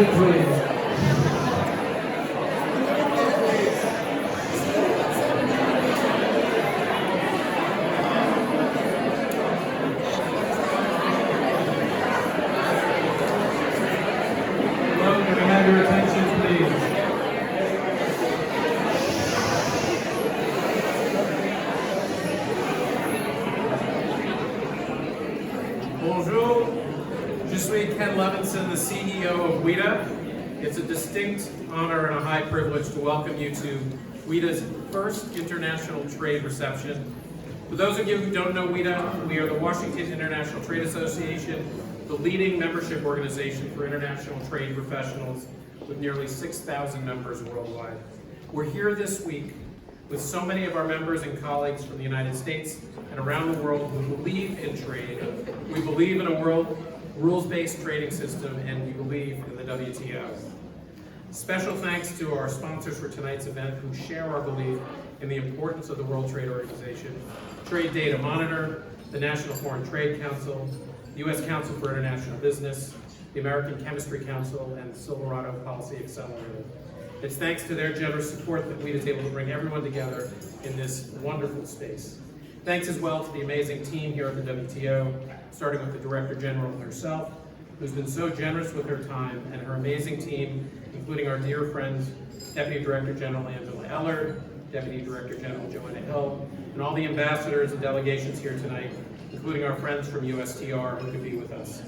attention, please. Hello, can I have your attention, please? Bonjour, je suis Ken Levinson, the CEO of WITA. It's a distinct honor and a high privilege to welcome you to WITA's first international trade reception. For those of you who don't know WITA, we are the Washington International Trade Association, the leading membership organization for international trade professionals with nearly 6,000 members worldwide. We're here this week with so many of our members and colleagues from the United States and around the world who believe in trade. We believe in a world rules-based trading system, and we believe in the WTO. Special thanks to our sponsors for tonight's event who share our belief in the importance of the World Trade Organization, Trade Data Monitor, the National Foreign Trade Council, the U.S. Council for International Business, the American Chemistry Council, and the Silverado Policy Accelerator. It's thanks to their generous support that WITA is able to bring everyone together in this wonderful space. Thanks as well to the amazing team here at the WTO, starting with the Director General herself, who's been so generous with her time, and her amazing team, including our dear friends, Deputy Director General Angela Eller, Deputy Director General Joanna Hill, and all the ambassadors and delegations here tonight, including our friends from USTR who could be with us.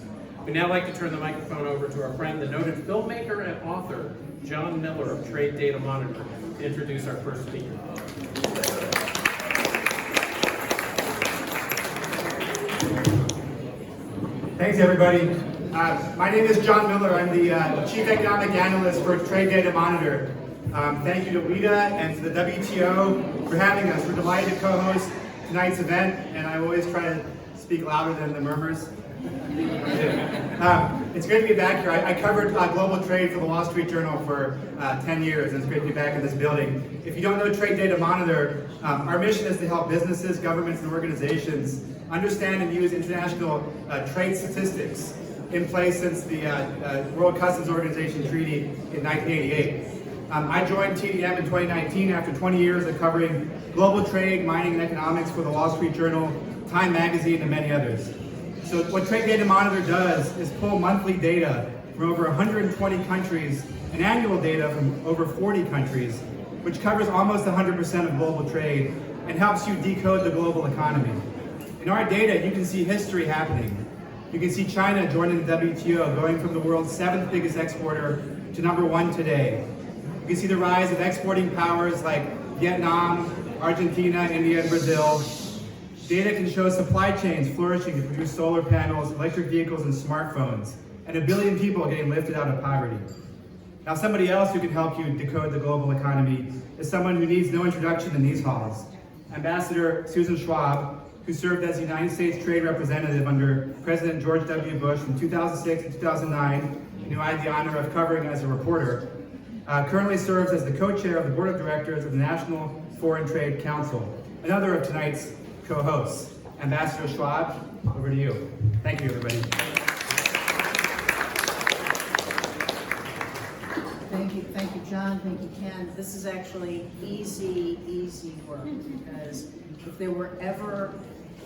We'd now like to turn the microphone over to our friend, the noted filmmaker and author, John Miller of Trade Data Monitor, to introduce our first speaker. Thanks, everybody. My name is John Miller. I'm the Chief Economic Analyst for Trade Data Monitor. Thank you to WITA and to the WTO for having us. We're delighted to co-host tonight's event, and I always try to speak louder than the murmurs. It's great to be back here. I covered global trade for the Wall Street Journal for 10 years, and it's great to be back in this building. If you don't know Trade Data Monitor, our mission is to help businesses, governments, and organizations understand and use international trade statistics in place since the World Customs Organization Treaty in 1988. I joined TDM in 2019 after 20 years of covering global trade, mining, and economics for the Wall Street Journal, Time Magazine, and many others. So what Trade Data Monitor does is pull monthly data from over 120 countries and annual data from over 40 countries, which covers almost 100% of global trade and helps you decode the global economy. In our data, you can see history happening. You can see China joining the WTO, going from the world's 7th biggest exporter to #1 today. You can see the rise of exporting powers like Vietnam, Argentina, India, and Brazil. Data can show supply chains flourishing to produce solar panels, electric vehicles, and smartphones, and 1 billion people getting lifted out of poverty. Now, somebody else who can help you decode the global economy is someone who needs no introduction in these halls. Ambassador Susan Schwab, who served as the United States Trade Representative under President George W. Bush from 2006 to 2009, and who I had the honor of covering as a reporter, currently serves as the co-chair of the Board of Directors of the National Foreign Trade Council, another of tonight's co-hosts. Ambassador Schwab, over to you. Thank you, everybody. Thank you, John. Thank you, Ken. This is actually easy work, because if there were ever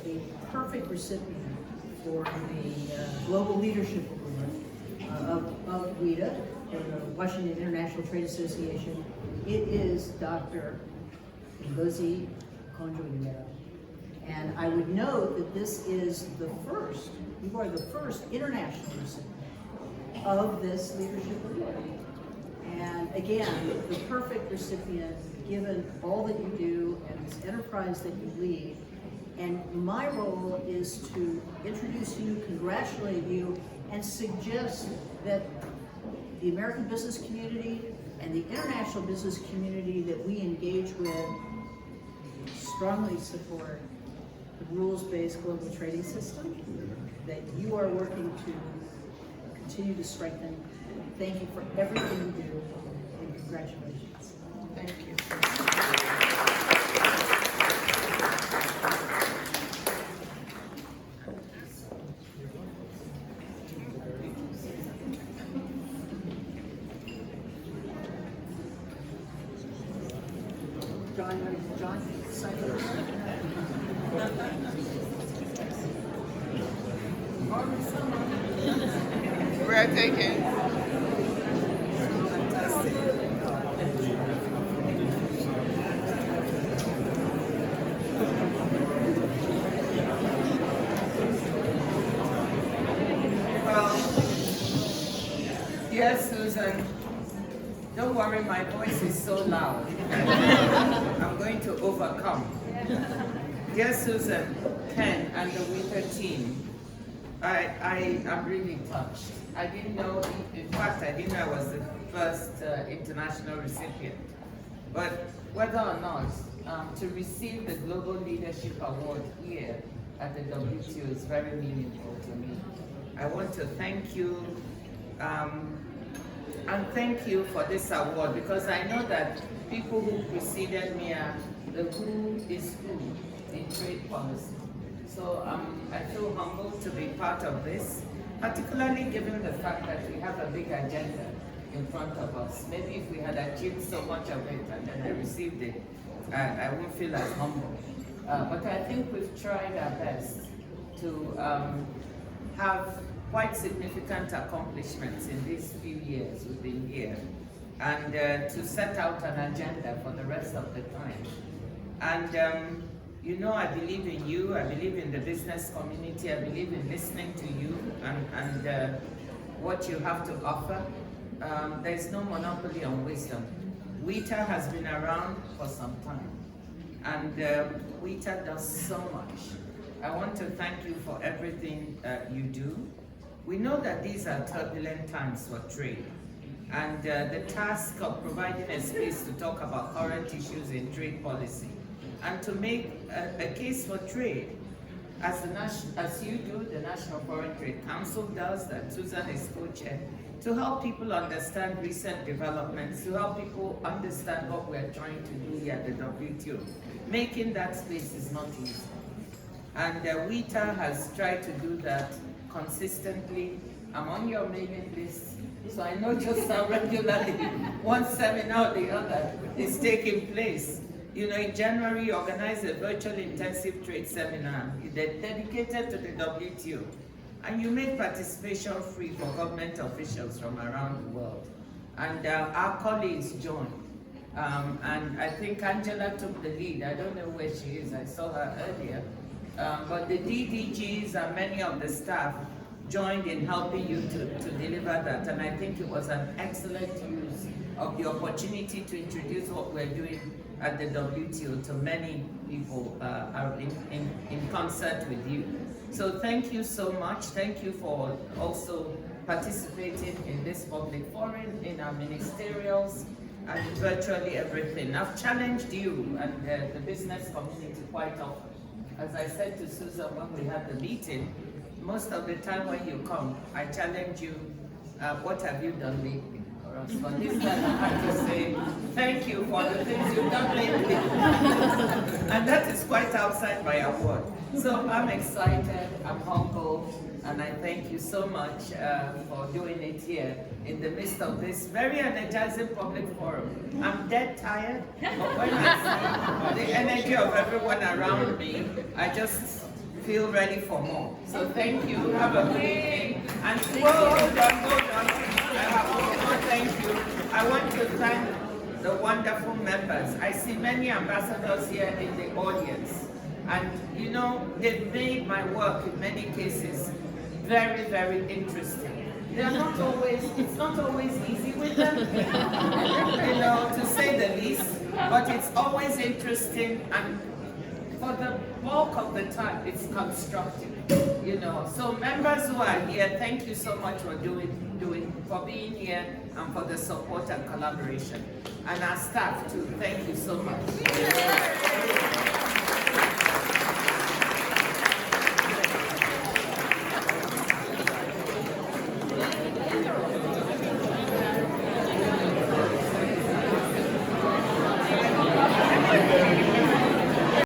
a perfect recipient for the Global Leadership Award of WITA, or the Washington International Trade Association, it is Dr. Ngozi Okonjo-Iweala. And I would note that this is the first, you are the first international recipient of this leadership award. And again, the perfect recipient, given all that you do and this enterprise that you lead. And my role is to introduce you, congratulate you, and suggest that the American business community and the international business community that we engage with strongly support the rules-based global trading system that you are working to continue to strengthen. Thank you for everything you do, and congratulations. Thank you. John, sign it. Breathtaking. Well, dear Susan, don't worry, my voice is so loud. I'm going to overcome. Dear Susan, Ken, and the WITA team, I am really touched. I didn't know, in fact, I didn't know I was the first international recipient. But whether or not, to receive the Global Leadership Award here at the WTO is very meaningful to me. I want to thank you, and thank you for this award, because I know that people who preceded me are the who is who in trade policy. So I feel humbled to be part of this, particularly given the fact that we have a big agenda in front of us. Maybe if we had achieved so much of it and then I received it, I wouldn't feel as humble. But I think we've tried our best to have quite significant accomplishments in these few years we've been here, and to set out an agenda for the rest of the time. And you know, I believe in you, I believe in the business community, I believe in listening to you and what you have to offer. There's no monopoly on wisdom. WITA has been around for some time, and WITA does so much. I want to thank you for everything you do. We know that these are turbulent times for trade, and the task of providing a space to talk about current issues in trade policy and to make a case for trade, as you do, the National Foreign Trade Council does, that Susan is co-chair, to help people understand recent developments, to help people understand what we're trying to do here at the WTO. Making that space is not easy. And WITA has tried to do that consistently. I'm on your mailing list, so I know just how regularly one seminar or the other is taking place. You know, in January, you organized a virtual intensive trade seminar dedicated to the WTO. And you made participation free for government officials from around the world. And our colleagues joined. And I think Angela took the lead. I don't know where she is, I saw her earlier. But the DDGs and many of the staff joined in helping you to deliver that. And I think it was an excellent use of the opportunity to introduce what we're doing at the WTO to many people in concert with you. So thank you so much. Thank you for also participating in this public forum, in our ministerials, and virtually everything. I've challenged you and the business community quite often. As I said to Susan when we had the meeting, most of the time when you come, I challenge you, what have you done lately for us? But this time I have to say, thank you for the things you've done lately. And that is quite outside my award. So I'm excited, I'm humble, and I thank you so much for doing it here in the midst of this very energizing public forum. I'm dead tired, but when I see the energy of everyone around me, I just feel ready for more. So thank you, have a good evening. And hold on. I have one more thank you. I want to thank the wonderful members. I see many ambassadors here in the audience. And you know, they've made my work in many cases very, very interesting. They're not always, it's not always easy with them, you know, to say the least, but it's always interesting, and for the bulk of the time, it's constructive, you know. So members who are here, thank you so much for for being here and for the support and collaboration. And our staff too, thank you so much.